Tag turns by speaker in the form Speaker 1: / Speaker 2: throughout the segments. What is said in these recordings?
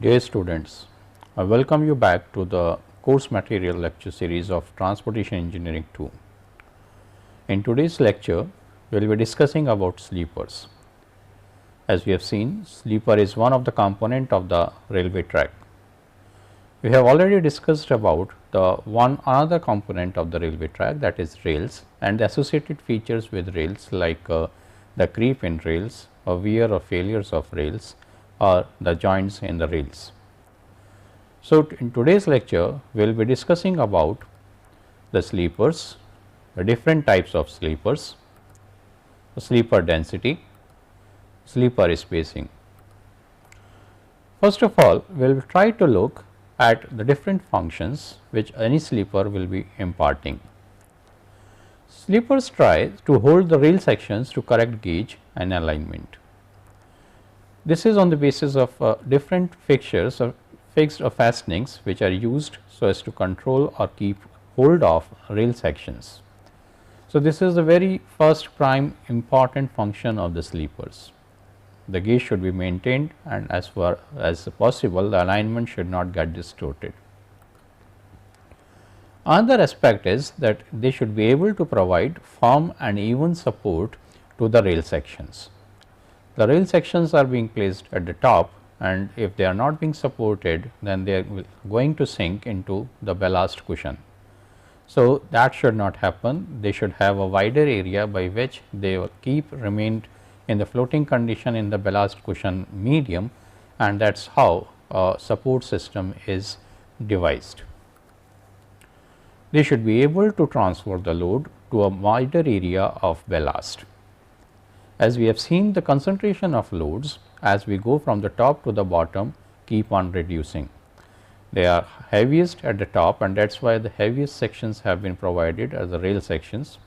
Speaker 1: Dear students, I welcome you back to the course material lecture series of Transportation Engineering 2. In today's lecture, we will be discussing about sleepers. As we have seen, sleeper is one of the component of the railway track. We have already discussed about the another component of the railway track, that is rails, and the associated features with rails like the creep in rails or wear or failures of rails or the joints in the rails. So, in today's lecture we will be discussing about the sleepers, the different types of sleepers, the sleeper density, sleeper spacing. First of all, we will try to look at the different functions which any sleeper will be imparting. Sleepers try to hold the rail sections to correct gauge and alignment. This is on the basis of different fixtures or fixed or fastenings which are used so as to control or keep hold of rail sections. So, this is the very first prime important function of the sleepers. The gauge should be maintained, and as far as possible the alignment should not get distorted. Another aspect is that they should be able to provide firm and even support to the rail sections. The rail sections are being placed at the top, and if they are not being supported, then they are going to sink into the ballast cushion. So, that should not happen. They should have a wider area by which they will keep remained in the floating condition in the ballast cushion medium, and that is how a support system is devised. They should be able to transfer the load to a wider area of ballast. As we have seen, the concentration of loads as we go from the top to the bottom keep on reducing. They are heaviest at the top, and that is why the heaviest sections have been provided as the rail sections.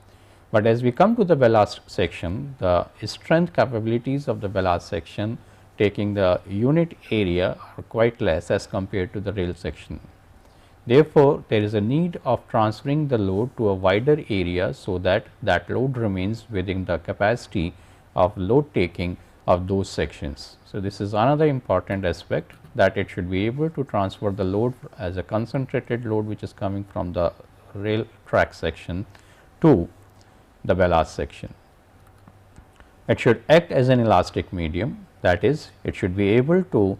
Speaker 1: But as we come to the ballast section, the strength capabilities of the ballast section taking the unit area are quite less as compared to the rail section. Therefore, there is a need of transferring the load to a wider area so that that load remains within the capacity of load taking of those sections. So, this is another important aspect, that it should be able to transfer the load as a concentrated load which is coming from the rail track section to the ballast section. It should act as an elastic medium, that is, it should be able to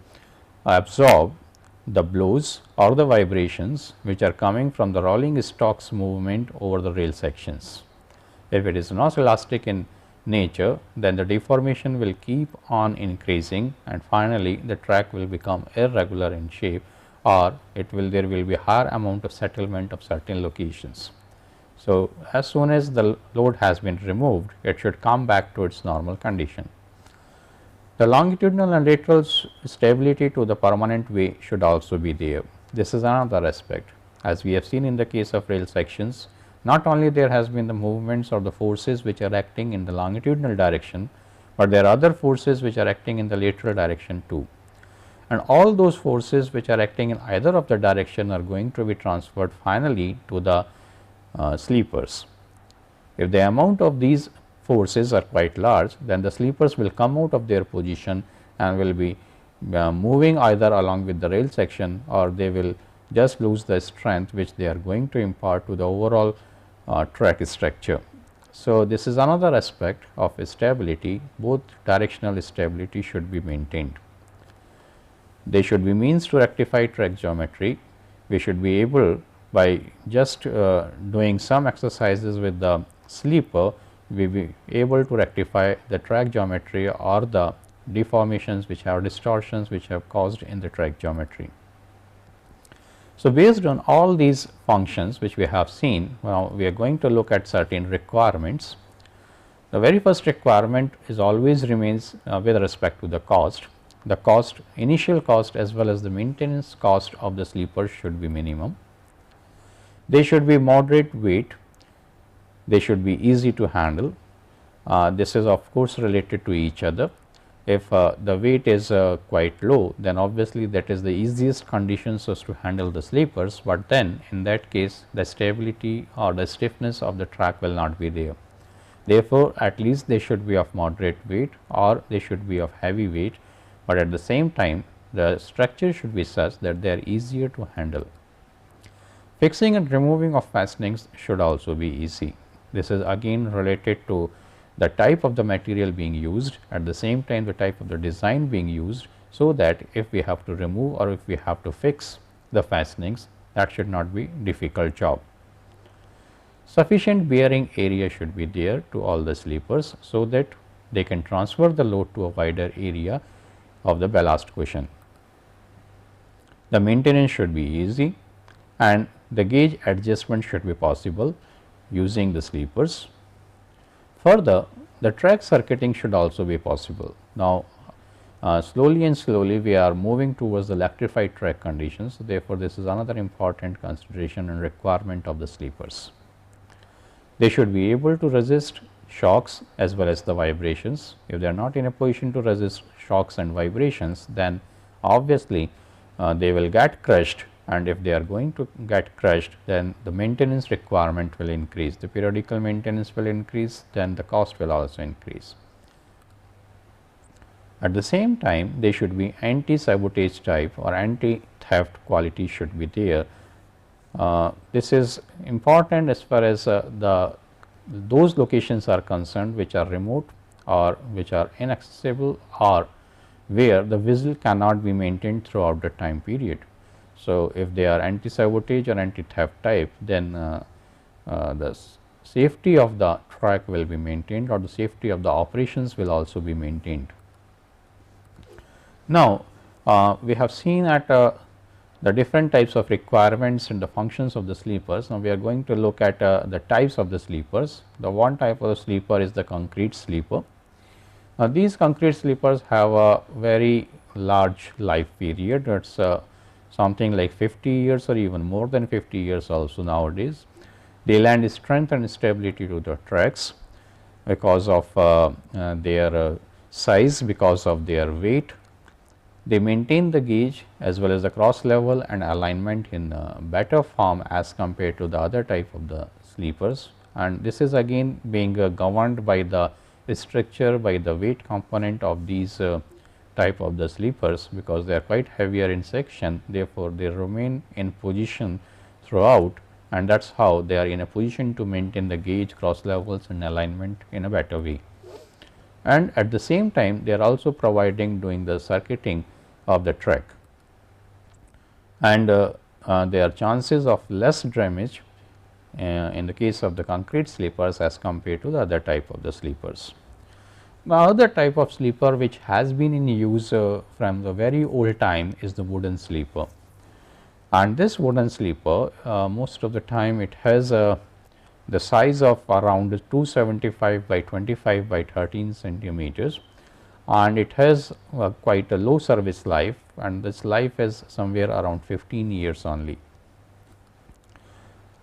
Speaker 1: absorb the blows or the vibrations which are coming from the rolling stock's movement over the rail sections. If it is not elastic in nature, then the deformation will keep on increasing, and finally the track will become irregular in shape, or there will be higher amount of settlement of certain locations. So, as soon as the load has been removed, it should come back to its normal condition. The longitudinal and lateral stability to the permanent way should also be there. This is another aspect. As we have seen in the case of rail sections, not only there has been the movements or the forces which are acting in the longitudinal direction, but there are other forces which are acting in the lateral direction too. And all those forces which are acting in either of the direction are going to be transferred finally to the sleepers. If the amount of these forces are quite large, then the sleepers will come out of their position and will be moving either along with the rail section, or they will just lose the strength which they are going to impart to the overall track structure. So, this is another aspect of stability. Both directional stability should be maintained. They should be means to rectify track geometry. We should be able, by just doing some exercises with the sleeper, we will be able to rectify the track geometry or the deformations which have distortions which have caused in the track geometry. So, based on all these functions which we have seen, now we are going to look at certain requirements. The very first requirement is always remains with respect to the cost. The cost, initial cost as well as the maintenance cost of the sleeper should be minimum. They should be moderate weight, they should be easy to handle. This is of course related to each other. If the weight is quite low, then obviously that is the easiest conditions as to handle the sleepers, but then in that case the stability or the stiffness of the track will not be there. Therefore, at least they should be of moderate weight or they should be of heavy weight, but at the same time the structure should be such that they are easier to handle. Fixing and removing of fastenings should also be easy. This is again related to the type of the material being used, at the same time the type of the design being used, so that if we have to remove or if we have to fix the fastenings, that should not be difficult job. Sufficient bearing area should be there to all the sleepers, so that they can transfer the load to a wider area of the ballast cushion. The maintenance should be easy and the gauge adjustment should be possible using the sleepers. Further, the track circuiting should also be possible. Now, slowly and slowly we are moving towards the electrified track conditions. Therefore, this is another important consideration and requirement of the sleepers. They should be able to resist shocks as well as the vibrations. If they are not in a position to resist shocks and vibrations, then obviously they will get crushed, and if they are going to get crushed, then the maintenance requirement will increase, the periodical maintenance will increase, then the cost will also increase. At the same time, they should be anti-sabotage type or anti-theft quality should be there. This is important as far as those locations are concerned which are remote or which are inaccessible or where the visual cannot be maintained throughout the time period. So, if they are anti-sabotage or anti-theft type, then the safety of the track will be maintained or the safety of the operations will also be maintained. Now, we have seen at the different types of requirements and the functions of the sleepers. Now, we are going to look at the types of the sleepers. The one type of the sleeper is the concrete sleeper. Now, these concrete sleepers have a very large life period. It is something like 50 years or even more than 50 years also nowadays. They lend strength and stability to the tracks because of their size, because of their weight. They maintain the gauge as well as the cross level and alignment in better form as compared to the other type of the sleepers, and this is again being governed by the structure, by the weight component of these type of the sleepers, because they are quite heavier in section. Therefore, they remain in position throughout, and that is how they are in a position to maintain the gauge, cross levels and alignment in a better way. And at the same time, they are also providing doing the circuiting of the track, and there are chances of less damage in the case of the concrete sleepers as compared to the other type of the sleepers. The other type of sleeper which has been in use from the very old time is the wooden sleeper, and this wooden sleeper most of the time it has the size of around 275 by 25 by 13 centimeters, and it has quite a low service life, and this life is somewhere around 15 years only.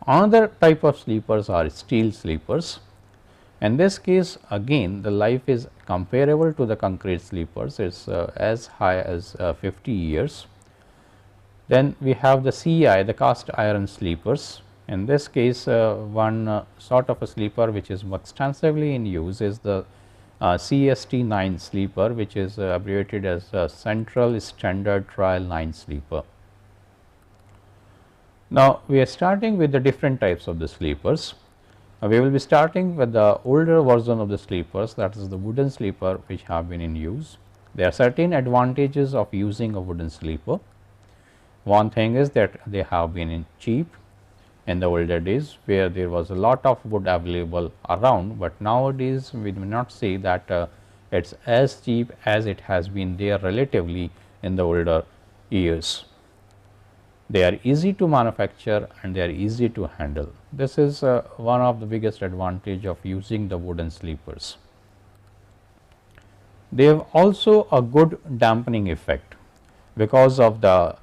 Speaker 1: Another type of sleepers are steel sleepers. In this case again the life is comparable to the concrete sleepers, it is as high as 50 years. Then we have the CI, the cast iron sleepers. In this case one sort of a sleeper which is extensively in use is the CST9 Sleeper, which is abbreviated as Central Standard Trial 9 Sleeper. Now, we are starting with the different types of the sleepers. We will be starting with the older version of the sleepers, that is the wooden sleeper which have been in use. There are certain advantages of using a wooden sleeper. One thing is that they have been cheap in the older days, where there was a lot of wood available around, but nowadays we do not say that it is as cheap as it has been there relatively in the older years. They are easy to manufacture and they are easy to handle. This is one of the biggest advantage of using the wooden sleepers. They have also a good dampening effect because of the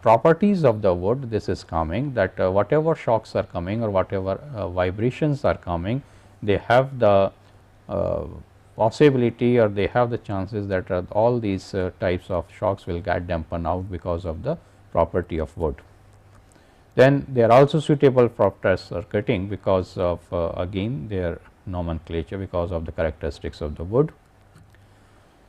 Speaker 1: properties of the wood. This is coming that whatever shocks are coming or whatever vibrations are coming, they have the possibility or they have the chances that all these types of shocks will get dampened out because of the property of wood. Then they are also suitable for test circuiting because of again their nomenclature, because of the characteristics of the wood.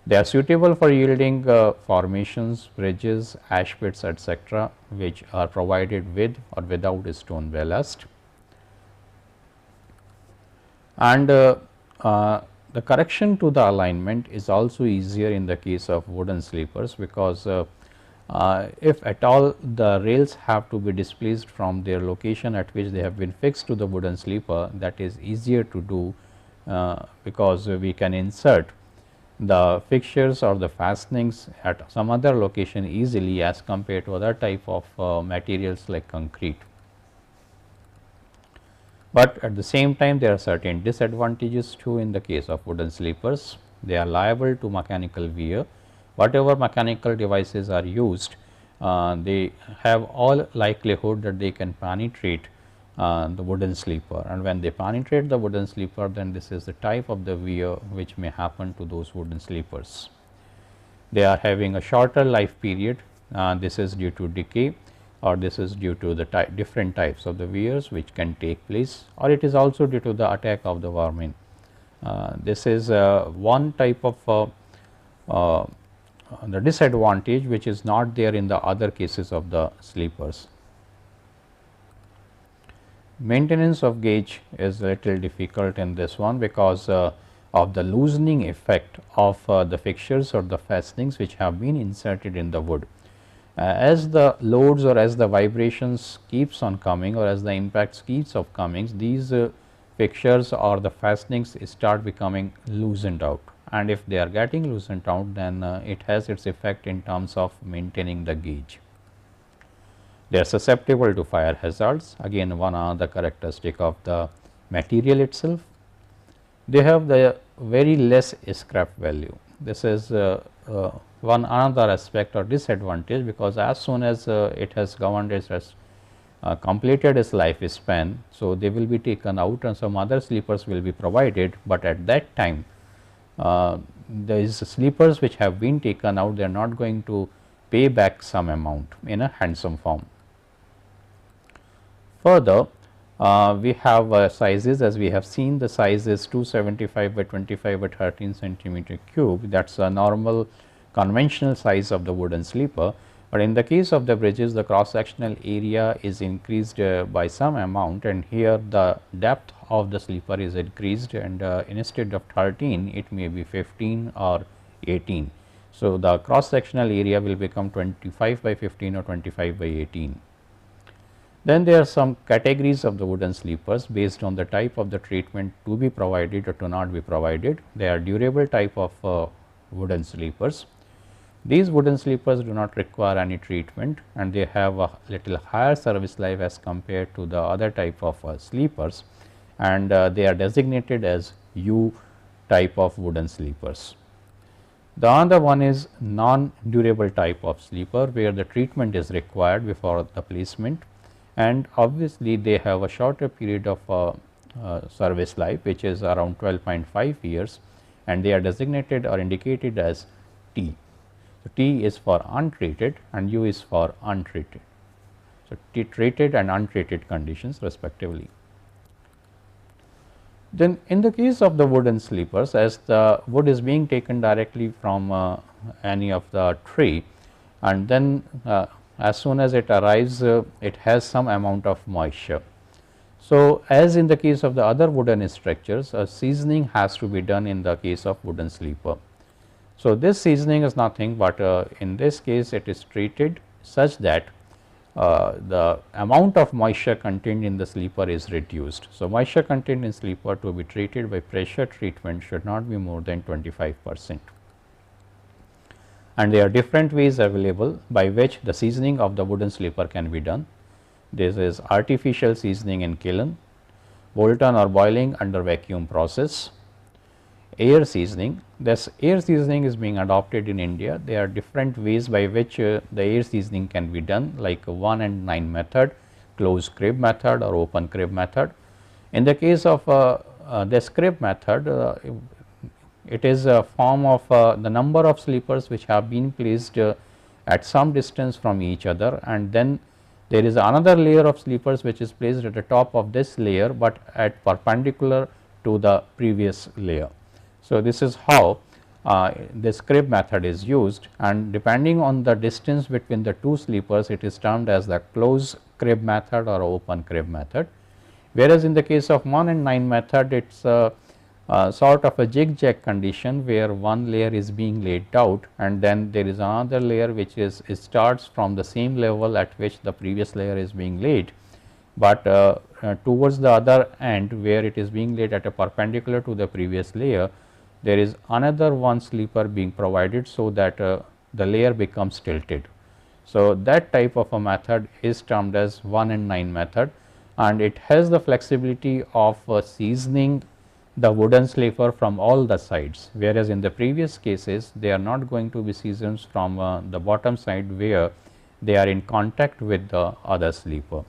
Speaker 1: They are suitable for yielding formations, bridges, ash pits, etc., which are provided with or without stone ballast. And the correction to the alignment is also easier in the case of wooden sleepers, because if at all the rails have to be displaced from their location at which they have been fixed to the wooden sleeper, that is easier to do, because we can insert the fixtures or the fastenings at some other location easily as compared to other type of materials like concrete. But at the same time, there are certain disadvantages too in the case of wooden sleepers. They are liable to mechanical wear. Whatever mechanical devices are used, they have all likelihood that they can penetrate the wooden sleeper, and when they penetrate the wooden sleeper, then this is the type of the wear which may happen to those wooden sleepers. They are having a shorter life period. This is due to decay, or this is due to the different types of the wears which can take place, or it is also due to the attack of the vermin. This is one type of the disadvantage which is not there in the other cases of the sleepers. Maintenance of gauge is a little difficult in this one, because of the loosening effect of the fixtures or the fastenings which have been inserted in the wood. As the loads or as the vibrations keeps on coming, or as the impacts keeps of coming, these fixtures or the fastenings start becoming loosened out, and if they are getting loosened out, then it has its effect in terms of maintaining the gauge. They are susceptible to fire hazards, again one other characteristic of the material itself. They have the very less scrap value. This is one another aspect or disadvantage, because as soon as it has governed its completed its lifespan, so they will be taken out and some other sleepers will be provided, but at that time these sleepers which have been taken out, they are not going to pay back some amount in a handsome form. Further, we have sizes, as we have seen, the size is 275 by 25 by 13 centimeter cube. That is a normal conventional size of the wooden sleeper, but in the case of the bridges, the cross sectional area is increased by some amount, and here the depth of the sleeper is increased, and instead of 13 it may be 15 or 18. So, the cross sectional area will become 25 by 15 or 25 by 18. Then there are some categories of the wooden sleepers based on the type of the treatment to be provided or to not be provided. They are durable type of wooden sleepers. These wooden sleepers do not require any treatment, and they have a little higher service life as compared to the other type of sleepers, and they are designated as U type of wooden sleepers. The other one is non-durable type of sleeper, where the treatment is required before the placement, and obviously they have a shorter period of service life, which is around 12.5 years, and they are designated or indicated as T. So, T is for untreated and U is for untreated. So, T treated and untreated conditions respectively. Then in the case of the wooden sleepers, as the wood is being taken directly from any of the tree, and then as soon as it arrives, it has some amount of moisture. So, as in the case of the other wooden structures, a seasoning has to be done in the case of wooden sleeper. So, this seasoning is nothing but in this case it is treated such that the amount of moisture contained in the sleeper is reduced. So, moisture contained in sleeper to be treated by pressure treatment should not be more than 25%. And there are different ways available by which the seasoning of the wooden sleeper can be done. This is artificial seasoning in kiln, Bolton or boiling under vacuum process, air seasoning. This air seasoning is being adopted in India. There are different ways by which the air seasoning can be done, like 1 and 9 method, closed crib method or open crib method. In the case of this crib method, it is a form of the number of sleepers which have been placed at some distance from each other, and then there is another layer of sleepers which is placed at the top of this layer, but at perpendicular to the previous layer. So, this is how this crib method is used, and depending on the distance between the two sleepers, it is termed as the close crib method or open crib method. Whereas, in the case of 1 and 9 method, it is sort of a jig-jag condition where one layer is being laid out and then there is another layer which is starts from the same level at which the previous layer is being laid, but towards the other end where it is being laid at a perpendicular to the previous layer, there is another one sleeper being provided, so that the layer becomes tilted. So, that type of a method is termed as 1 and 9 method, and it has the flexibility of seasoning the wooden sleeper from all the sides, whereas in the previous cases they are not going to be seasoned from the bottom side where they are in contact with the other sleeper.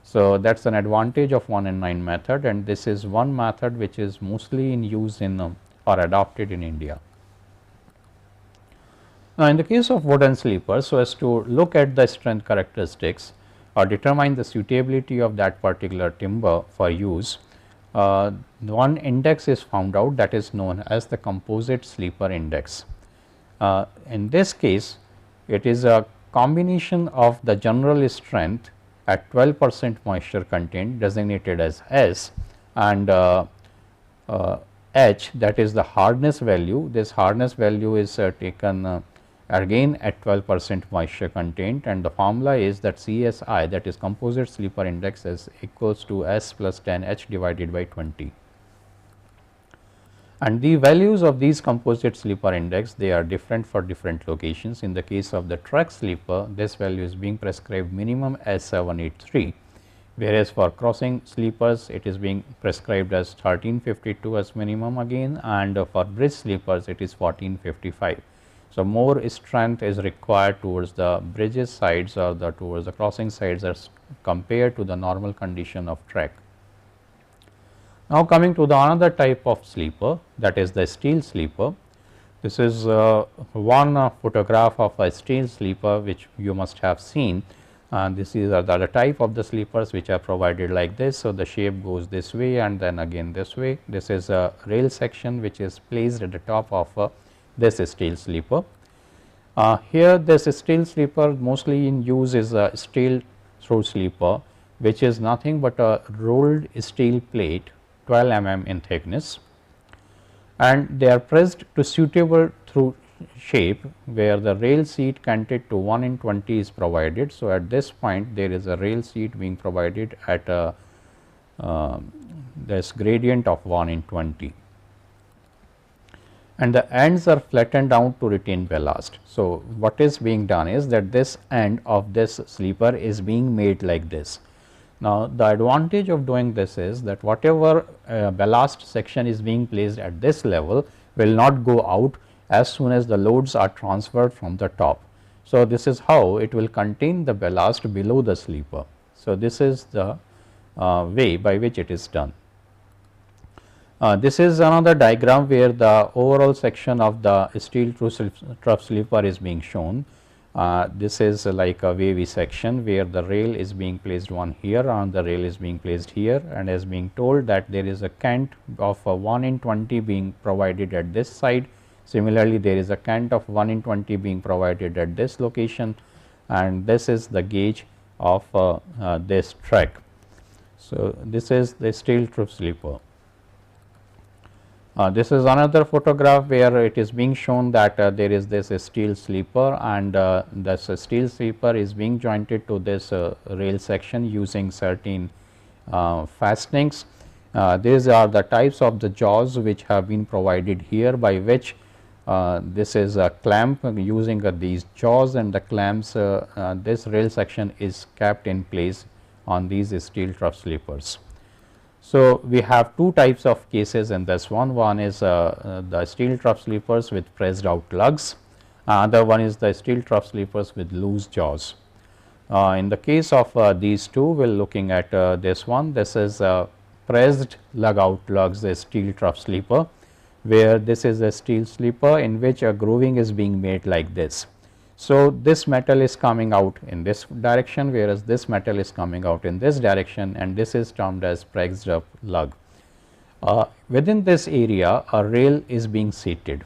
Speaker 1: So, that is an advantage of 1 and 9 method, and this is one method which is mostly in use in or adopted in India. Now, in the case of wooden sleepers, so as to look at the strength characteristics or determine the suitability of that particular timber for use, one index is found out, that is known as the composite sleeper index. In this case, it is a combination of the general strength at 12% moisture content designated as S, and H, that is the hardness value. This hardness value is taken again at 12% moisture content, and the formula is that CSI, that is composite sleeper index, is equals to S plus 10 H divided by 20. And the values of these composite sleeper index, they are different for different locations. In the case of the truck sleeper, this value is being prescribed minimum as 783, whereas for crossing sleepers it is being prescribed as 1352 as minimum again, and for bridge sleepers it is 1455. So, more strength is required towards the bridges sides or towards the crossing sides as compared to the normal condition of track. Now, coming to the another type of sleeper, that is the steel sleeper. This is one photograph of a steel sleeper which you must have seen, and this is the type of the sleepers which are provided like this. So, the shape goes this way and then again this way. This is a rail section which is placed at the top of this steel sleeper. Here this steel sleeper mostly in use is a steel through sleeper, which is nothing but a rolled steel plate 12 mm in thickness, and they are pressed to suitable through shape where the rail seat canted to 1 in 20 is provided. So, at this point there is a rail seat being provided at a this gradient of 1 in 20. And the ends are flattened down to retain ballast. So, what is being done is that this end of this sleeper is being made like this. Now, the advantage of doing this is that whatever ballast section is being placed at this level will not go out as soon as the loads are transferred from the top. So, this is how it will contain the ballast below the sleeper. So, this is the way by which it is done. This is another diagram where the overall section of the steel trough sleeper is being shown. This is like a wavy section where the rail is being placed one here and the rail is being placed here, and as being told that there is a cant of 1 in 20 being provided at this side. Similarly, there is a cant of 1 in 20 being provided at this location, and this is the gauge of this track. So, this is the steel trough sleeper. This is another photograph where it is being shown that there is this steel sleeper, and this steel sleeper is being jointed to this rail section using certain fastenings. These are the types of the jaws which have been provided here, by which this is a clamp using these jaws, and the clamps, this rail section is kept in place on these steel trough sleepers. So, we have two types of cases in this one. One is the steel trough sleepers with pressed out lugs, other one is the steel trough sleepers with loose jaws. In the case of these two, we are looking at this one. This is pressed lug out lugs, a steel trough sleeper, where this is a steel sleeper in which a grooving is being made like this. So, this metal is coming out in this direction, whereas this metal is coming out in this direction, and this is termed as pressed up lug. Within this area, a rail is being seated,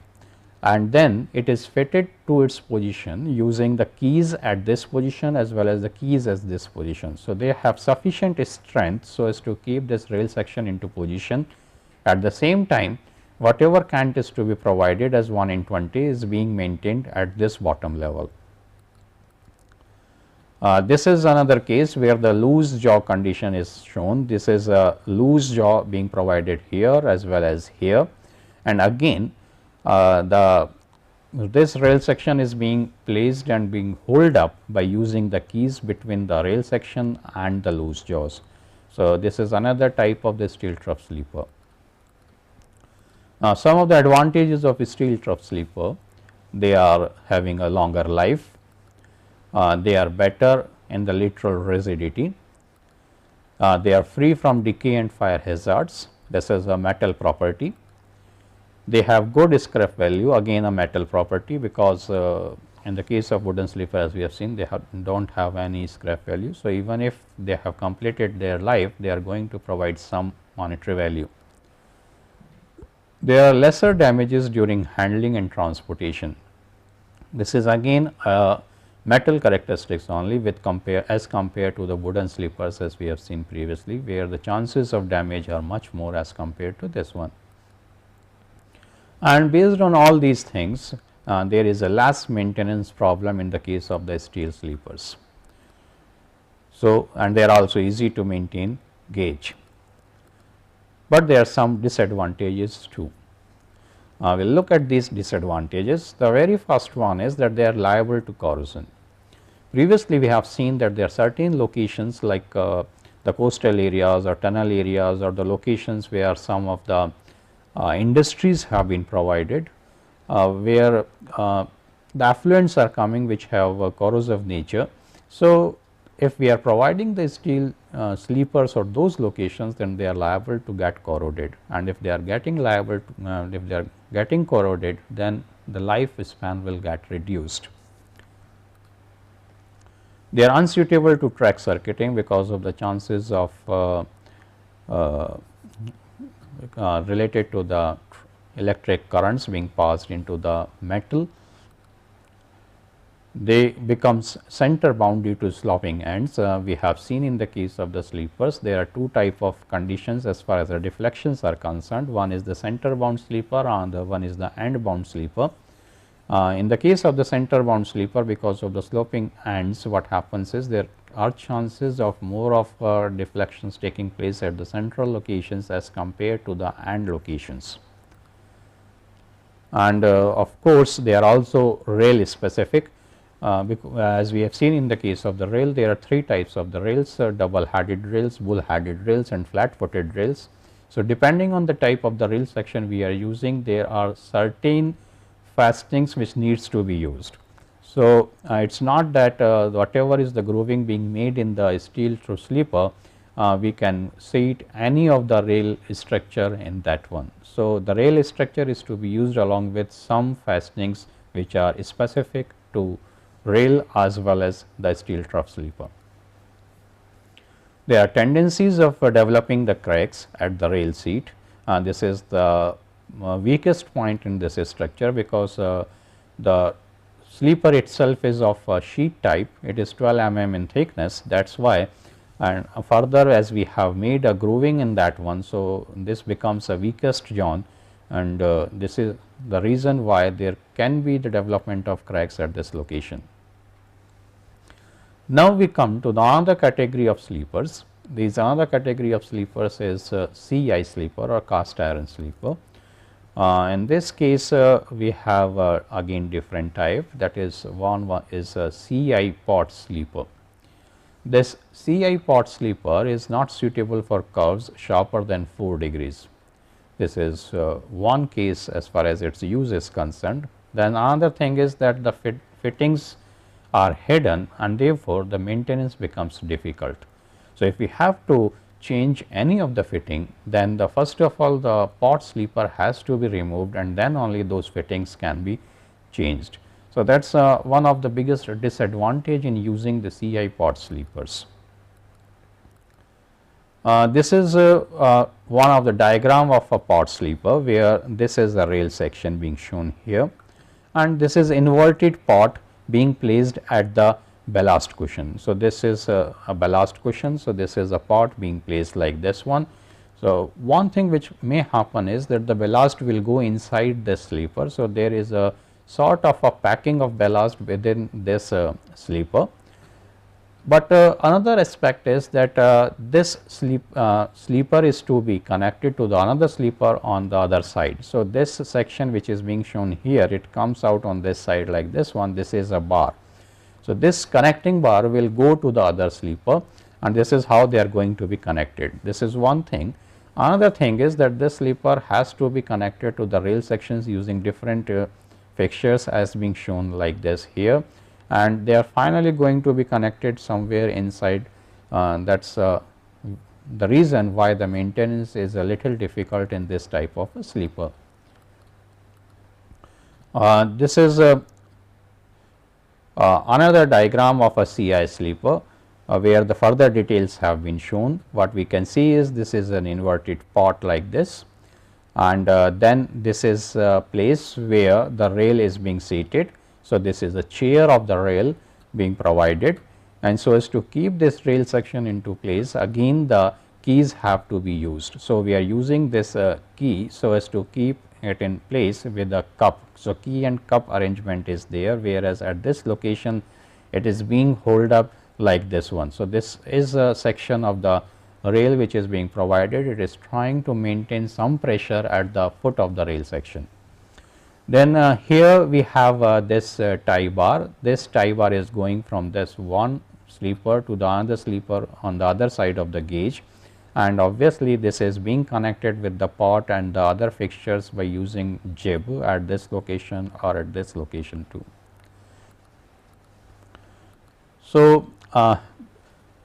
Speaker 1: and then it is fitted to its position using the keys at this position as well as the keys as this position. So, they have sufficient strength so as to keep this rail section into position. At the same time, whatever cant is to be provided as 1 in 20 is being maintained at this bottom level. This is another case where the loose jaw condition is shown. This is a loose jaw being provided here as well as here, and again this rail section is being placed and being held up by using the keys between the rail section and the loose jaws. So, this is another type of the steel trough sleeper. Now, some of the advantages of a steel trough sleeper: they are having a longer life, they are better in the lateral rigidity, they are free from decay and fire hazards. This is a metal property. They have good scrap value, again a metal property, because in the case of wooden sleeper, as we have seen, they do not have any scrap value. So, even if they have completed their life, they are going to provide some monetary value. There are lesser damages during handling and transportation. This is again a metal characteristics only with as compared to the wooden sleepers, as we have seen previously, where the chances of damage are much more as compared to this one. And based on all these things, there is a less maintenance problem in the case of the steel sleepers. So, and they are also easy to maintain gauge, but there are some disadvantages too. We will look at these disadvantages. The very first one is that they are liable to corrosion. Previously, we have seen that there are certain locations like the coastal areas or tunnel areas, or the locations where some of the industries have been provided, where the effluents are coming which have a corrosive nature. So, if we are providing the steel sleepers or those locations, then they are liable to get corroded, and if they are getting liable to, if they are getting corroded, then the lifespan will get reduced. They are unsuitable to track circuiting because of the chances of related to the electric currents being passed into the metal. They becomes center bound due to sloping ends. We have seen in the case of the sleepers, there are two type of conditions as far as the deflections are concerned. One is the center bound sleeper, and the one is the end bound sleeper. In the case of the center bound sleeper, because of the sloping ends, what happens is there are chances of more of deflections taking place at the central locations as compared to the end locations. And of course, they are also rail specific. As we have seen in the case of the rail, there are three types of the rails: double headed rails, bull headed rails, and flat footed rails. So, depending on the type of the rail section we are using, there are certain fastenings which needs to be used. So, it is not that whatever is the grooving being made in the steel trough sleeper, we can seat any of the rail structure in that one. So, the rail structure is to be used along with some fastenings which are specific to rail as well as the steel trough sleeper. There are tendencies of developing the cracks at the rail seat. This is the weakest point in this structure, because the sleeper itself is of a sheet type. It is 12 mm in thickness. That is why, and further as we have made a grooving in that one. So, this becomes a weakest joint, and this is the reason why there can be the development of cracks at this location. Now, we come to the other category of sleepers. This another category of sleepers is CI sleeper or cast iron sleeper. In this case, we have again different type, that is one is a CI pot sleeper. This CI pot sleeper is not suitable for curves sharper than 4 degrees. This is one case as far as its use is concerned. Then another thing is that the fittings are hidden, and therefore, the maintenance becomes difficult. So, if we have to change any of the fitting, then the first of all the pot sleeper has to be removed, and then only those fittings can be changed. So, that is one of the biggest disadvantage in using the CI pot sleepers. This is one of the diagram of a pot sleeper, where this is the rail section being shown here. and this is inverted pot being placed at the ballast cushion. So, this is a ballast cushion. So, this is a pot being placed like this one. So, one thing which may happen is that the ballast will go inside the sleeper. So, there is a sort of a packing of ballast within this sleeper. But another aspect is that this sleeper is to be connected to the another sleeper on the other side. So, this section which is being shown here, it comes out on this side like this one, this is a bar. So, this connecting bar will go to the other sleeper, and this is how they are going to be connected. This is one thing. Another thing is that this sleeper has to be connected to the rail sections using different fixtures as being shown like this here, and they are finally going to be connected somewhere inside. That is the reason why the maintenance is a little difficult in this type of a sleeper. This is another diagram of a CI sleeper where the further details have been shown. What we can see is this is an inverted pot like this, and then this is a place where the rail is being seated. So, this is a chair of the rail being provided, and so as to keep this rail section into place, again the keys have to be used. So, we are using this key so as to keep it in place with a cup. So, key and cup arrangement is there, whereas at this location it is being held up like this one. So, this is a section of the rail which is being provided. It is trying to maintain some pressure at the foot of the rail section. Then here we have this tie bar. This tie bar is going from this one sleeper to the another sleeper on the other side of the gauge, and obviously this is being connected with the pot and the other fixtures by using jib at this location or at this location too. So, the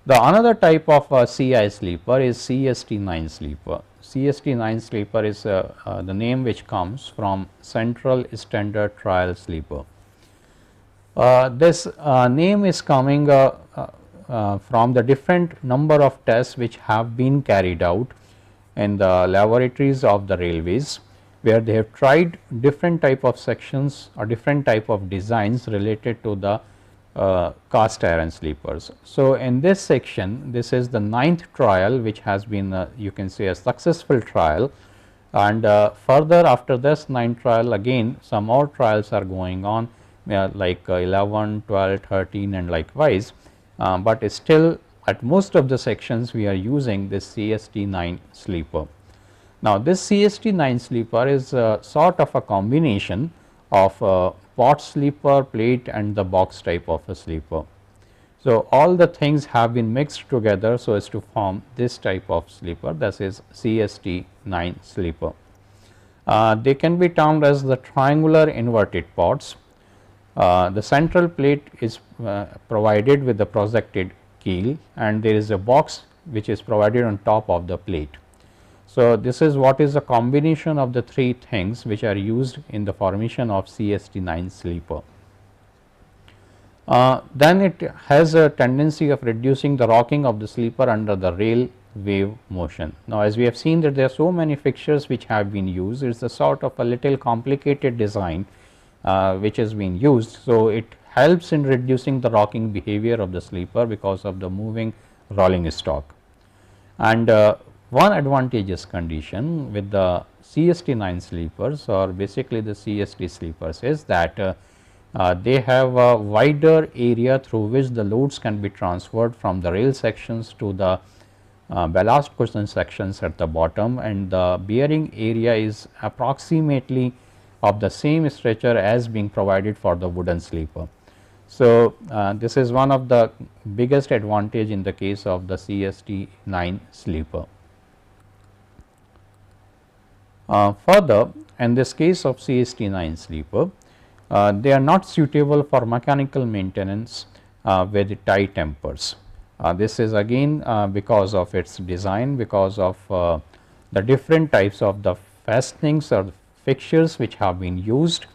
Speaker 1: another type of CI sleeper is CST9 sleeper. CST9 sleeper is the name which comes from Central Standard Trial Sleeper. This name is coming from the different number of tests which have been carried out in the laboratories of the railways, where they have tried different type of sections or different type of designs related to the cast iron sleepers. So, in this section, this is the 9th trial which has been you can say a successful trial, and further after this 9th trial, again some more trials are going on like 11, 12, 13 and likewise, but still at most of the sections we are using this CST9 sleeper. Now, this CST9 sleeper is sort of a combination of pot sleeper, plate and the box type of a sleeper. So, all the things have been mixed together so as to form this type of sleeper, that is CST9 sleeper. They can be termed as the triangular inverted pots. The central plate is provided with the projected keel, and there is a box which is provided on top of the plate. So, this is what is a combination of the three things which are used in the formation of CST9 sleeper. Then it has a tendency of reducing the rocking of the sleeper under the rail wave motion. Now, as we have seen that there are so many fixtures which have been used, it is a sort of a little complicated design which has been used. So, it helps in reducing the rocking behavior of the sleeper because of the moving rolling stock. And one advantageous condition with the CST9 sleepers, or basically the CST sleepers, is that they have a wider area through which the loads can be transferred from the rail sections to the ballast cushion sections at the bottom, and the bearing area is approximately of the same stature as being provided for the wooden sleeper. So, this is one of the biggest advantage in the case of the CST9 sleeper. Further, in this case of CST9 sleeper, they are not suitable for mechanical maintenance with tie tempers. This is again because of its design, because of the different types of the fastenings or fixtures which have been used.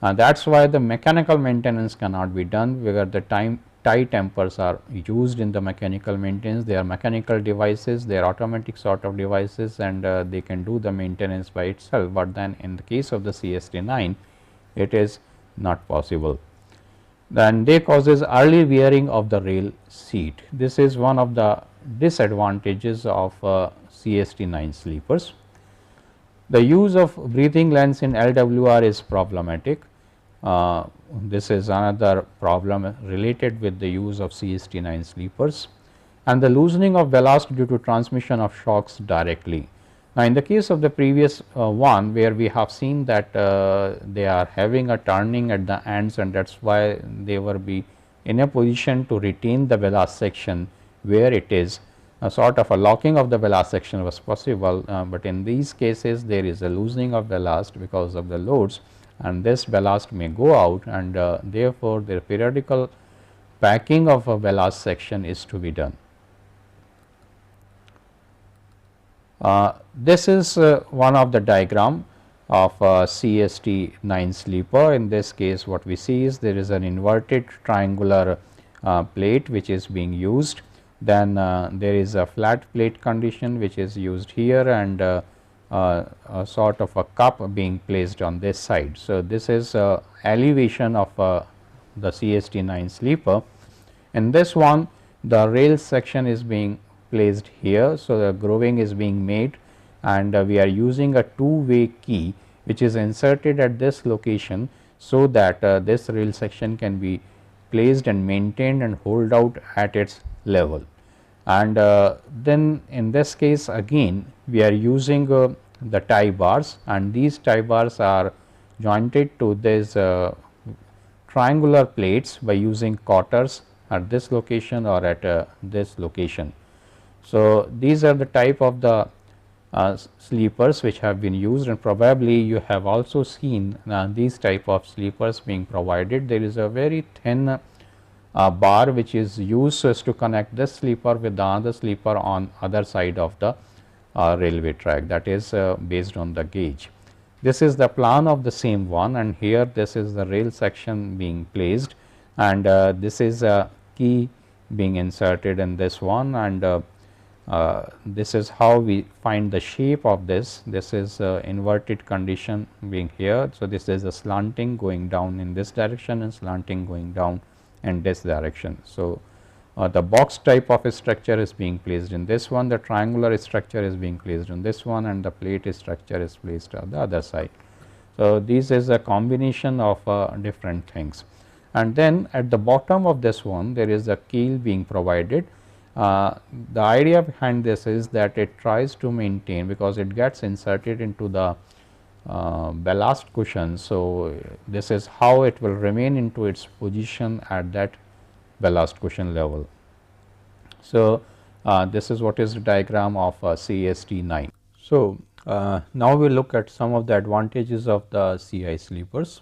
Speaker 1: That is why the mechanical maintenance cannot be done, where the tie tempers are used in the mechanical maintenance. They are mechanical devices, they are automatic sort of devices, and they can do the maintenance by itself. But then in the case of the CST9, it is not possible. Then they causes early wearing of the rail seat. This is one of the disadvantages of CST9 sleepers. The use of breathing lens in LWR is problematic. This is another problem related with the use of CST9 sleepers, and the loosening of ballast due to transmission of shocks directly. Now, in the case of the previous one, where we have seen that they are having a turning at the ends, and that is why they will be in a position to retain the ballast section where it is. A sort of a locking of the ballast section was possible, but in these cases there is a loosening of ballast because of the loads, and this ballast may go out, and therefore, the periodical packing of a ballast section is to be done. This is one of the diagram of CST9 sleeper. In this case, what we see is there is an inverted triangular plate which is being used. Then there is a flat plate condition which is used here, and a sort of a cup being placed on this side. So, this is elevation of the CST9 sleeper. In this one, the rail section is being placed here. So, the grooving is being made, and we are using a two-way key which is inserted at this location, so that this rail section can be placed and maintained and hold out at its level. And then in this case again we are using the tie bars, and these tie bars are jointed to this triangular plates by using cotters at this location or at this location. So, these are the type of the sleepers which have been used, and probably you have also seen these type of sleepers being provided. There is a very thin bar which is used so as to connect this sleeper with the other sleeper on other side of the railway track, that is based on the gauge. This is the plan of the same one, and here this is the rail section being placed, and this is a key being inserted in this one, and this is how we find the shape of this. This is inverted condition being here. So, this is a slanting going down in this direction and slanting going down in this direction. So, the box type of a structure is being placed in this one, the triangular structure is being placed in this one, and the plate structure is placed on the other side. So, this is a combination of different things, and then at the bottom of this one there is a keel being provided. The idea behind this is that it tries to maintain, because it gets inserted into the ballast cushion. So, this is how it will remain into its position at that ballast cushion level. So, this is what is the diagram of CST9. So, now we look at some of the advantages of the CI sleepers.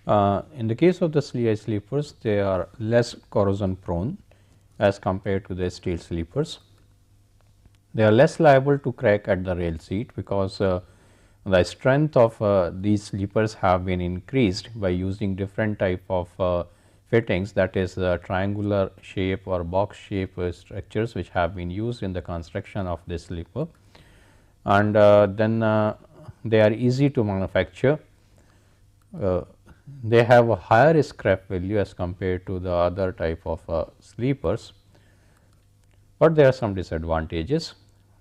Speaker 1: In the case of the CI sleepers, they are less corrosion prone as compared to the steel sleepers. They are less liable to crack at the rail seat, because the strength of these sleepers have been increased by using different type of fittings, that is triangular shape or box shape structures which have been used in the construction of this sleeper, and then they are easy to manufacture. They have a higher scrap value as compared to the other type of sleepers, but there are some disadvantages.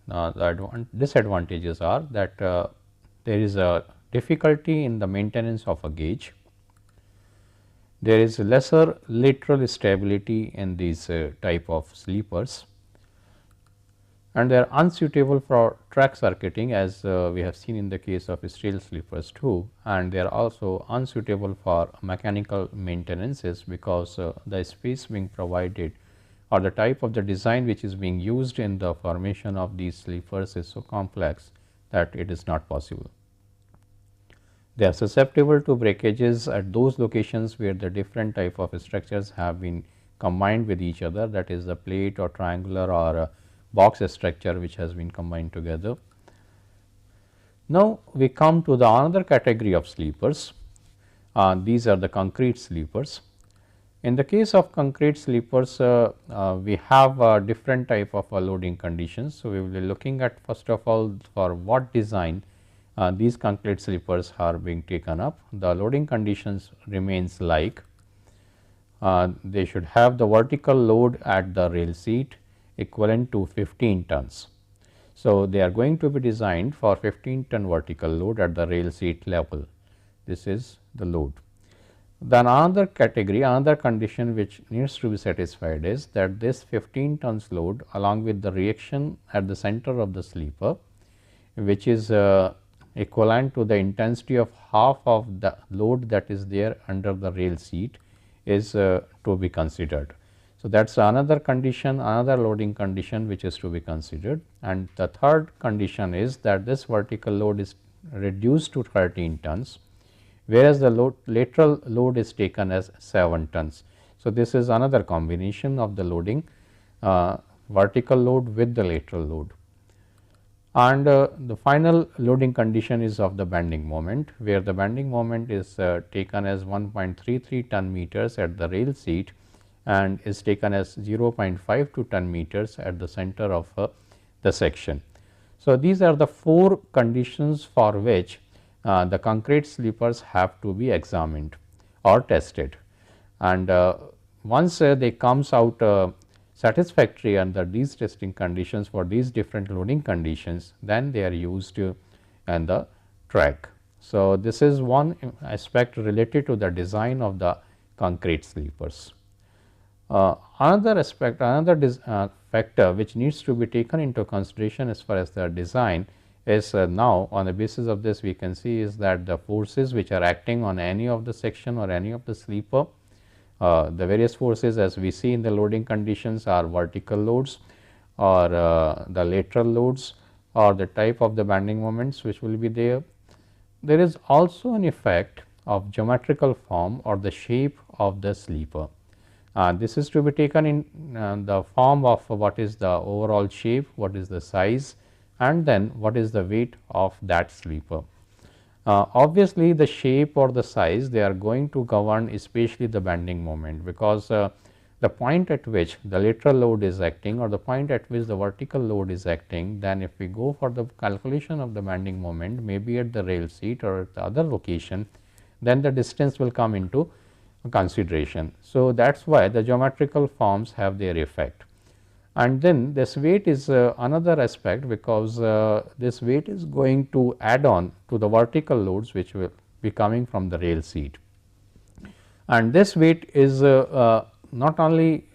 Speaker 1: The disadvantages are that there is a difficulty in the maintenance of a gauge. There is lesser lateral stability in these type of sleepers, and they are unsuitable for track circuiting, as we have seen in the case of steel sleepers too, and they are also unsuitable for mechanical maintenances, because the space being provided or the type of the design which is being used in the formation of these sleepers is so complex that it is not possible. They are susceptible to breakages at those locations where the different type of structures have been combined with each other, that is the plate or triangular or a box structure which has been combined together. Now, we come to the another category of sleepers. These are the concrete sleepers. In the case of concrete sleepers, we have different type of loading conditions. So, we will be looking at first of all for what design these concrete sleepers are being taken up. The loading conditions remains like they should have the vertical load at the rail seat equivalent to 15 tons. So, they are going to be designed for 15-ton vertical load at the rail seat level. This is the load. Then another category, another condition which needs to be satisfied is that this 15 tons load along with the reaction at the center of the sleeper, which is equivalent to the intensity of half of the load that is there under the rail seat, is to be considered. So, that is another condition, another loading condition which is to be considered. And the third condition is that this vertical load is reduced to 13 tons, whereas the lateral load is taken as 7 tons. So, this is another combination of the loading, vertical load with the lateral load. And the final loading condition is of the bending moment, where the bending moment is taken as 1.33 ton meters at the rail seat and is taken as 0.5 to ton meters at the center of the section. So, these are the 4 conditions for which the concrete sleepers have to be examined or tested, and once they comes out satisfactory under these testing conditions for these different loading conditions, then they are used in the track. So, this is one aspect related to the design of the concrete sleepers. Another aspect, another factor which needs to be taken into consideration as far as the design is now on the basis of this we can see is that the forces which are acting on any of the section or any of the sleeper, the various forces as we see in the loading conditions are vertical loads or the lateral loads or the type of the bending moments which will be there. There is also an effect of geometrical form or the shape of the sleeper. This is to be taken in the form of what is the overall shape, what is the size, and then what is the weight of that sleeper. Obviously, the shape or the size they are going to govern especially the bending moment, because the point at which the lateral load is acting or the point at which the vertical load is acting, then if we go for the calculation of the bending moment maybe at the rail seat or at the other location, then the distance will come into consideration. So, that is why the geometrical forms have their effect. And then this weight is another aspect, because this weight is going to add on to the vertical loads which will be coming from the rail seat. And this weight is not only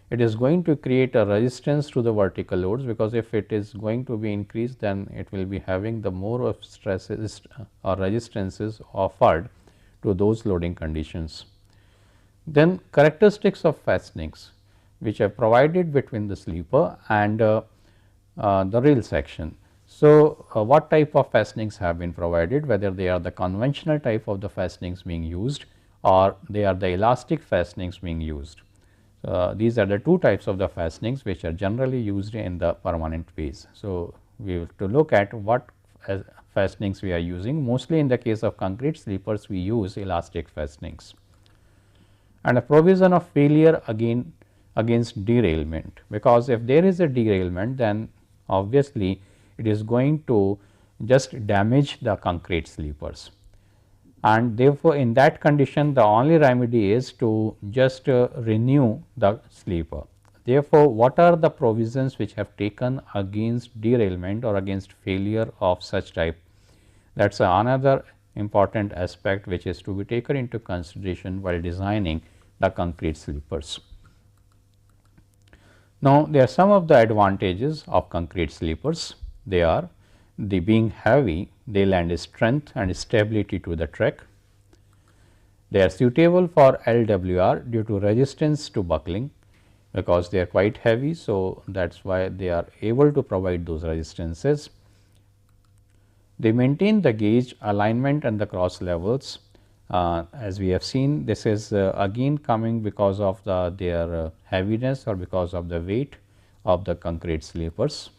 Speaker 1: it is going to create a resistance to the vertical loads, because if it is going to be increased then it will be having the more of stresses or resistances offered to those loading conditions. Then characteristics of fastenings which are provided between the sleeper and the rail section. So, what type of fastenings have been provided, whether they are the conventional type of the fastenings being used or they are the elastic fastenings being used. These are the two types of the fastenings which are generally used in the permanent base. So, we have to look at what fastenings we are using. Mostly in the case of concrete sleepers we use elastic fastenings. And a provision of failure against derailment, because if there is a derailment then obviously it is going to just damage the concrete sleepers, and therefore, in that condition the only remedy is to just renew the sleeper. Therefore, what are the provisions which have taken against derailment or against failure of such type? That is another important aspect which is to be taken into consideration while designing the concrete sleepers. Now, there are some of the advantages of concrete sleepers. They are the being heavy, they lend strength and stability to the track. They are suitable for LWR due to resistance to buckling, because they are quite heavy. So, that is why they are able to provide those resistances. They maintain the gauge alignment and the cross levels. As we have seen, this is again coming because of their heaviness or because of the weight of the concrete sleepers.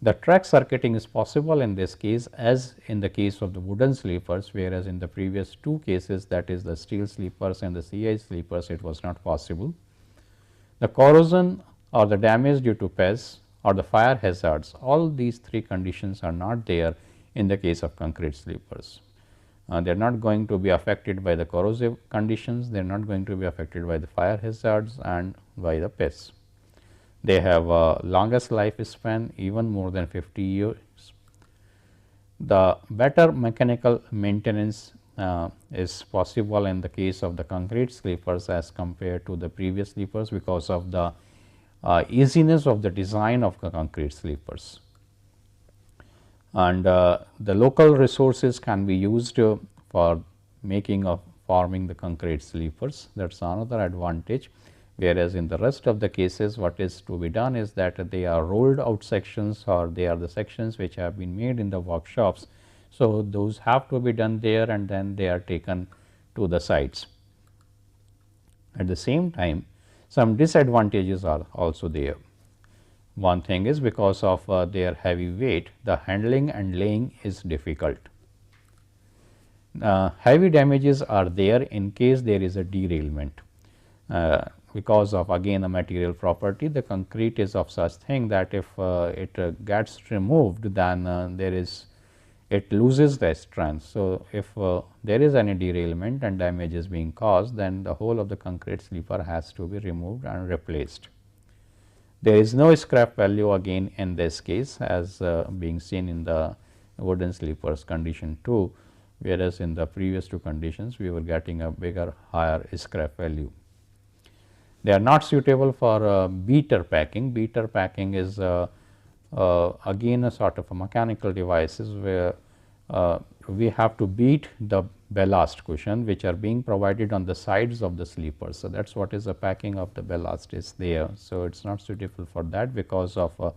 Speaker 1: The track circuiting is possible in this case as in the case of the wooden sleepers, whereas in the previous two cases, that is the steel sleepers and the CI sleepers, it was not possible. The corrosion or the damage due to pests or the fire hazards, all these three conditions are not there in the case of concrete sleepers. They are not going to be affected by the corrosive conditions, they are not going to be affected by the fire hazards and by the pests. They have longest lifespan, even more than 50 years. The better mechanical maintenance is possible in the case of the concrete sleepers as compared to the previous sleepers, because of the easiness of the design of the concrete sleepers. And the local resources can be used for making of forming the concrete sleepers. That is another advantage. Whereas, in the rest of the cases, what is to be done is that they are rolled out sections, or they are the sections which have been made in the workshops. So, those have to be done there, and then they are taken to the sites. At the same time, some disadvantages are also there. One thing is, because of their heavy weight, the handling and laying is difficult. Heavy damages are there in case there is a derailment. Because of again the material property, the concrete is of such thing that if it gets removed, then it loses the strength. So, if there is any derailment and damage is being caused, then the whole of the concrete sleeper has to be removed and replaced. There is no scrap value again in this case, as being seen in the wooden sleepers condition 2, whereas in the previous two conditions we were getting a bigger higher scrap value. They are not suitable for beater packing. Beater packing is again a sort of a mechanical devices where we have to beat the ballast cushion which are being provided on the sides of the sleepers. So, that is what is the packing of the ballast is there. So, it is not suitable for that, because of a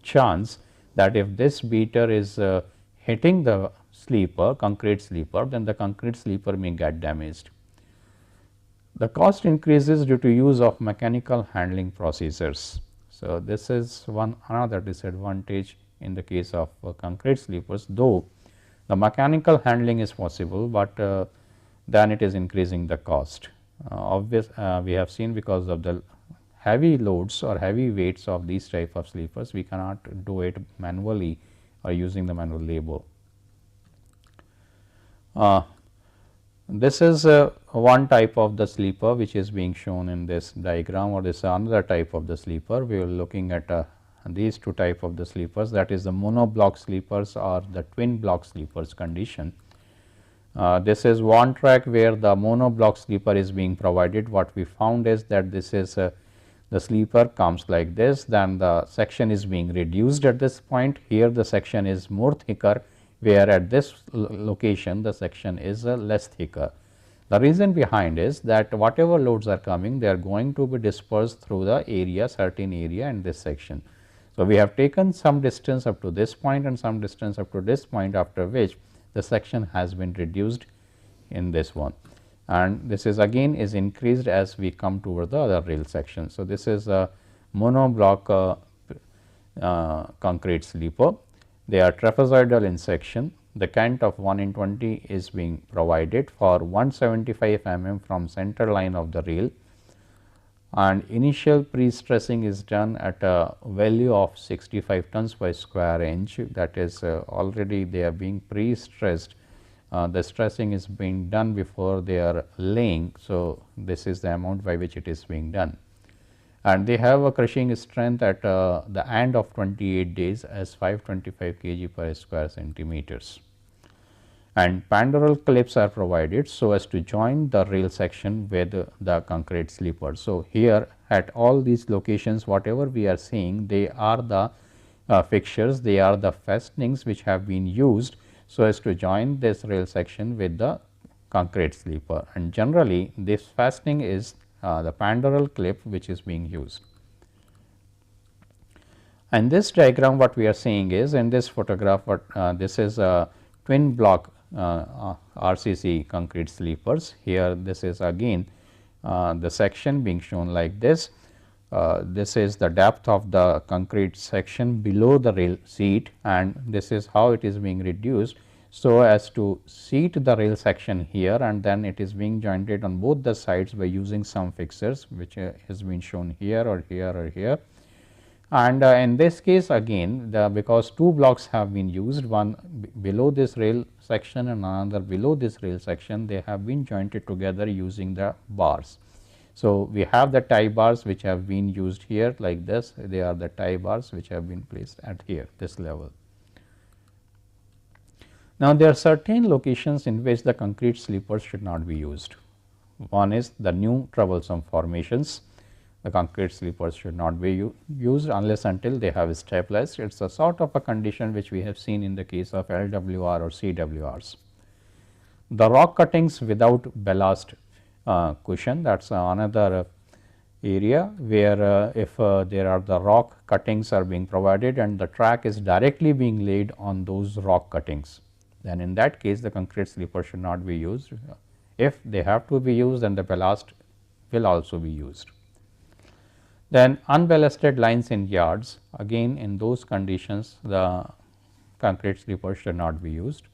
Speaker 1: chance that if this beater is hitting the sleeper, concrete sleeper, then the concrete sleeper may get damaged. The cost increases due to use of mechanical handling procedures. So, this is another disadvantage in the case of concrete sleepers, though the mechanical handling is possible, but then it is increasing the cost. We have seen, because of the heavy loads or heavy weights of these type of sleepers, we cannot do it manually or using the manual labor. This is one type of the sleeper which is being shown in this diagram, or this is another type of the sleeper. We are looking at these two type of the sleepers, that is the monoblock sleepers or the twin block sleepers condition. This is one track where the monoblock sleeper is being provided. What we found is that this is the sleeper comes like this, then the section is being reduced at this point. Here the section is more thicker, where at this location the section is less thicker. The reason behind is that whatever loads are coming, they are going to be dispersed through the area, certain area in this section. So, we have taken some distance up to this point and some distance up to this point, after which the section has been reduced in this one, and this is again is increased as we come toward the other rail section. So, this is a monoblock concrete sleeper. They are trapezoidal in section. The cant of 1 in 20 is being provided for 175 mm from center line of the rail, and initial pre-stressing is done at a value of 65 tons per square inch. That is already they are being pre-stressed. The stressing is being done before they are laying. So, this is the amount by which it is being done, and they have a crushing strength at the end of 28 days as 525 kg per square centimeters, and pandural clips are provided so as to join the rail section with the concrete sleeper. So, here at all these locations whatever we are seeing, they are the fixtures, they are the fastenings which have been used so as to join this rail section with the concrete sleeper, and generally this fastening is the pandural clip which is being used. And this diagram what we are seeing is, in this photograph this is a twin block RCC concrete sleepers. Here this is again the section being shown like this. This is the depth of the concrete section below the rail seat, and this is how it is being reduced so as to seat the rail section here, and then it is being jointed on both the sides by using some fixtures which has been shown here or here or here. And in this case again, because two blocks have been used, one below this rail section and another below this rail section, they have been jointed together using the bars. So, we have the tie bars which have been used here like this, they are the tie bars which have been placed at here this level. Now, there are certain locations in which the concrete sleepers should not be used. One is the new troublesome formations. The concrete sleepers should not be used unless until they have stabilized. It is a sort of a condition which we have seen in the case of LWR or CWRs. The rock cuttings without ballast cushion, that is another area where if there are the rock cuttings are being provided and the track is directly being laid on those rock cuttings, then in that case the concrete sleeper should not be used. If they have to be used, then the ballast will also be used. Then unballasted lines in yards, again in those conditions the concrete sleeper should not be used.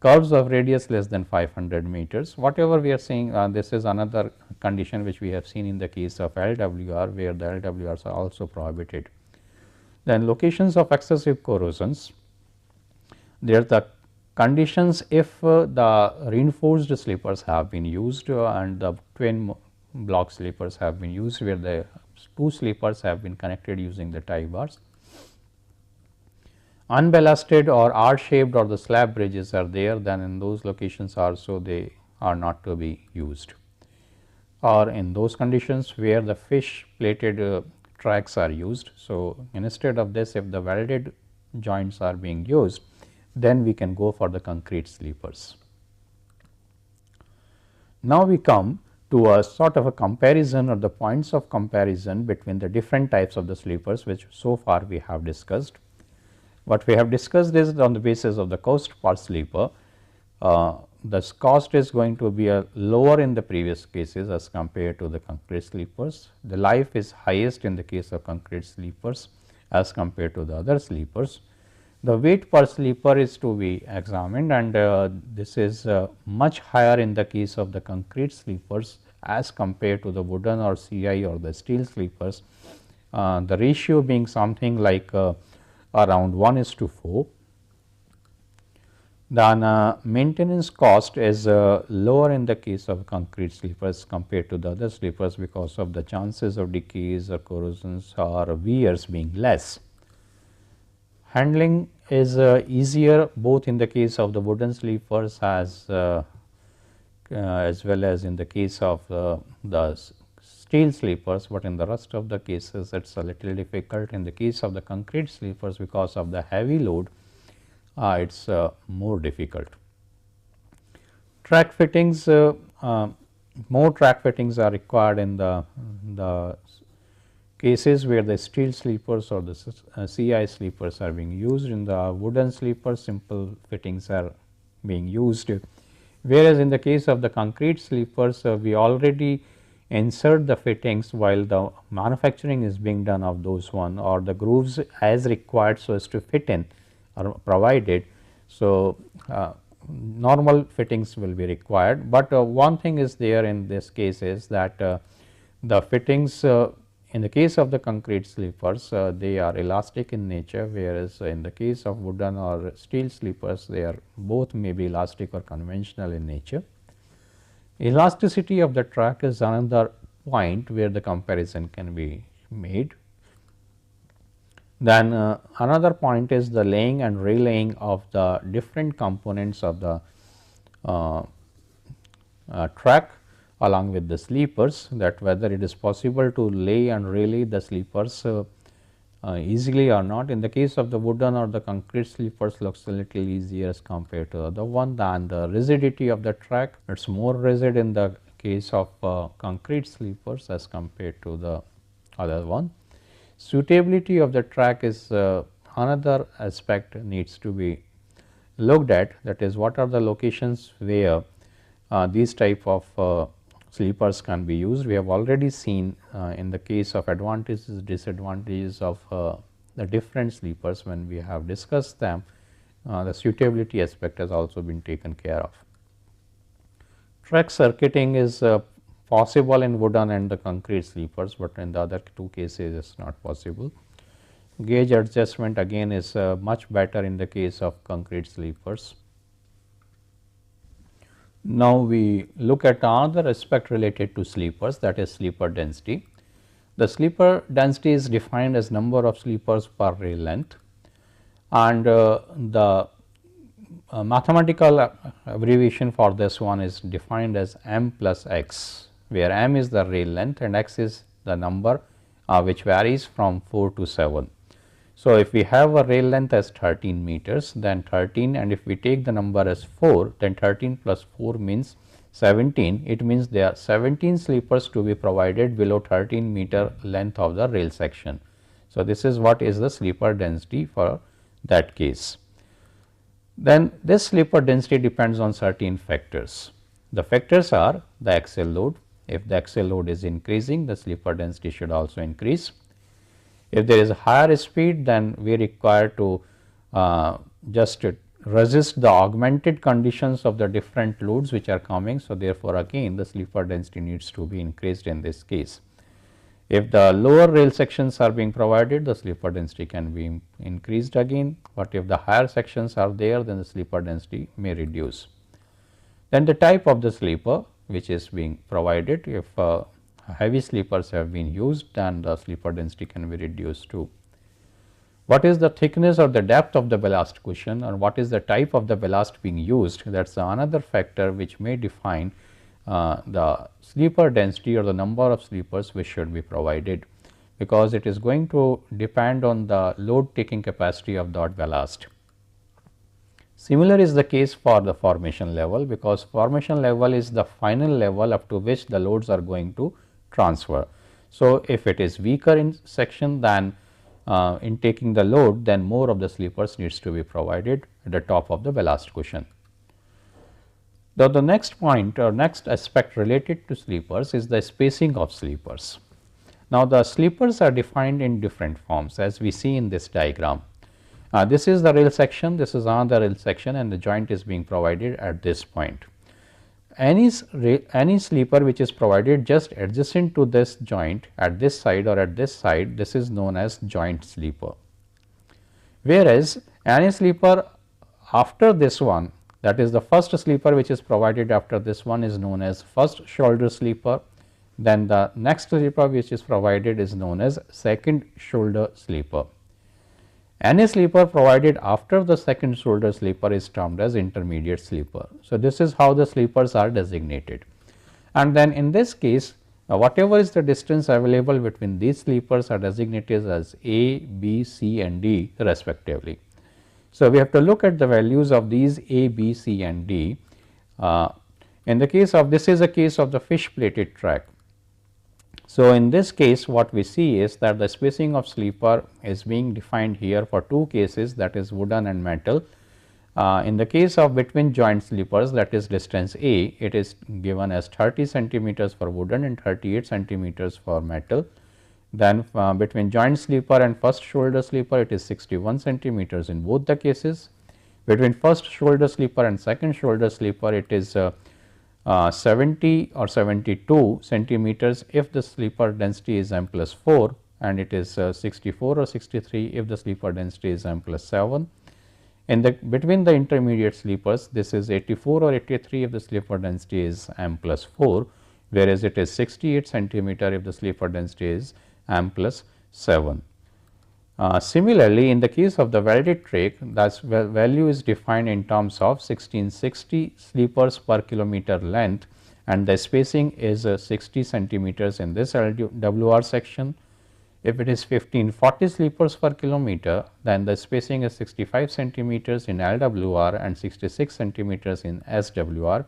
Speaker 1: Curves of radius less than 500 meters, whatever we are saying, this is another condition which we have seen in the case of LWR, where the LWRs are also prohibited. Then locations of excessive corrosions, there are the conditions if the reinforced sleepers have been used and the twin block sleepers have been used, where the two sleepers have been connected using the tie bars. Unballasted or R shaped or the slab bridges are there, then in those locations also they are not to be used. Or in those conditions where the fish plated tracks are used. So, instead of this, if the welded joints are being used, then we can go for the concrete sleepers. Now, we come to a sort of a comparison or the points of comparison between the different types of the sleepers, which so far we have discussed. What we have discussed is on the basis of the cost per sleeper, the cost is going to be lower in the previous cases as compared to the concrete sleepers. The life is highest in the case of concrete sleepers as compared to the other sleepers. The weight per sleeper is to be examined, and this is much higher in the case of the concrete sleepers as compared to the wooden or CI or the steel sleepers. The ratio being something like around 1:4. Then maintenance cost is lower in the case of concrete sleepers compared to the other sleepers, because of the chances of decays or corrosions or wears being less. Handling is easier both in the case of the wooden sleepers as well as in the case of the steel sleepers, but in the rest of the cases it is a little difficult. In the case of the concrete sleepers, because of the heavy load, it is more difficult. Track fittings, more track fittings are required in the cases where the steel sleepers or the CI sleepers are being used. In the wooden sleepers, simple fittings are being used, whereas in the case of the concrete sleepers, we already insert the fittings while the manufacturing is being done of those one, or the grooves as required so as to fit in are provided. So, normal fittings will be required, but one thing is there in this case is that the fittings in the case of the concrete sleepers, they are elastic in nature, whereas in the case of wooden or steel sleepers, they are both may be elastic or conventional in nature. Elasticity of the track is another point where the comparison can be made. Then another point is the laying and relaying of the different components of the track along with the sleepers, that whether it is possible to lay and relay the sleepers easily or not. In the case of the wooden or the concrete sleepers, looks a little easier as compared to the other one. Than the rigidity of the track, it is more rigid in the case of concrete sleepers as compared to the other one. Suitability of the track is another aspect needs to be looked at, that is what are the locations where these type of sleepers can be used. We have already seen in the case of advantages, disadvantages of the different sleepers when we have discussed them. The suitability aspect has also been taken care of. Track circuiting is possible in wooden and the concrete sleepers, but in the other two cases it is not possible. gauge adjustment again is much better in the case of concrete sleepers. Now, we look at another aspect related to sleepers, that is sleeper density. The sleeper density is defined as number of sleepers per rail length, and the mathematical abbreviation for this one is defined as m plus x, where m is the rail length and x is the number which varies from 4 to 7. So, if we have a rail length as 13 meters, then 13, and if we take the number as 4, then 13 plus 4 means 17. It means there are 17 sleepers to be provided below 13 meter length of the rail section. So, this is what is the sleeper density for that case. Then this sleeper density depends on certain factors. The factors are the axial load. If the axial load is increasing, the sleeper density should also increase. If there is a higher speed, then we require to just resist the augmented conditions of the different loads which are coming. So, therefore, again the sleeper density needs to be increased in this case. If the lower rail sections are being provided, the sleeper density can be increased again, but if the higher sections are there, then the sleeper density may reduce. Then the type of the sleeper which is being provided, if heavy sleepers have been used, then the sleeper density can be reduced too. What is the thickness or the depth of the ballast cushion, or what is the type of the ballast being used, that is another factor which may define the sleeper density or the number of sleepers which should be provided, because it is going to depend on the load taking capacity of that ballast. Similar is the case for the formation level, because formation level is the final level up to which the loads are going to transfer. So, if it is weaker in section than in taking the load, then more of the sleepers needs to be provided at the top of the ballast cushion. Now, the next point or next aspect related to sleepers is the spacing of sleepers. Now, the sleepers are defined in different forms as we see in this diagram. This is the rail section, this is another rail section, and the joint is being provided at this point. Any sleeper which is provided just adjacent to this joint at this side or at this side, this is known as joint sleeper. Whereas, any sleeper after this one, that is the first sleeper which is provided after this one, is known as first shoulder sleeper. Then the next sleeper which is provided is known as second shoulder sleeper. Any sleeper provided after the second shoulder sleeper is termed as intermediate sleeper. So, this is how the sleepers are designated, and then in this case whatever is the distance available between these sleepers are designated as A, B, C and D respectively. So, we have to look at the values of these A, B, C and D. In the case of this is a case of the fish plated track. So, in this case what we see is that the spacing of sleeper is being defined here for two cases, that is wooden and metal. In the case of between joint sleepers, that is distance A, it is given as 30 centimeters for wooden and 38 centimeters for metal. Then between joint sleeper and first shoulder sleeper, it is 61 centimeters in both the cases. Between first shoulder sleeper and second shoulder sleeper, it is 70 or 72 centimeters if the sleeper density is m plus 4, and it is 64 or 63 if the sleeper density is m plus 7. In the between the intermediate sleepers, this is 84 or 83 if the sleeper density is m plus 4, whereas it is 68 centimeter if the sleeper density is m plus 7. Similarly, in the case of the welded track, that value is defined in terms of 1660 sleepers per kilometer length, and the spacing is 60 centimeters in this LWR section. If it is 1540 sleepers per kilometer, then the spacing is 65 centimeters in LWR and 66 centimeters in SWR,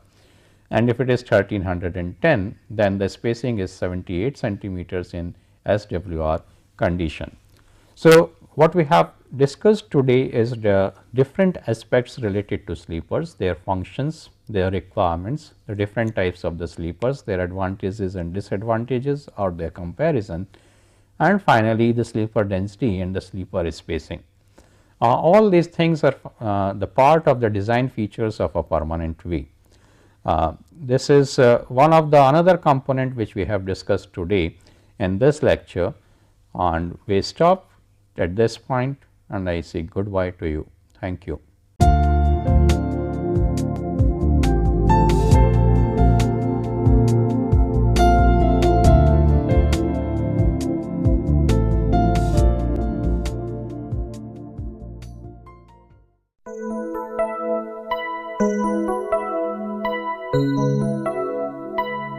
Speaker 1: and if it is 1310, then the spacing is 78 centimeters in SWR condition. So, what we have discussed today is the different aspects related to sleepers, their functions, their requirements, the different types of the sleepers, their advantages and disadvantages or their comparison, and finally, the sleeper density and the sleeper spacing. All these things are the part of the design features of a permanent V. This is one of the another component which we have discussed today in this lecture, and we stop at this point, and I say goodbye to you. Thank you.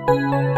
Speaker 2: Thank you.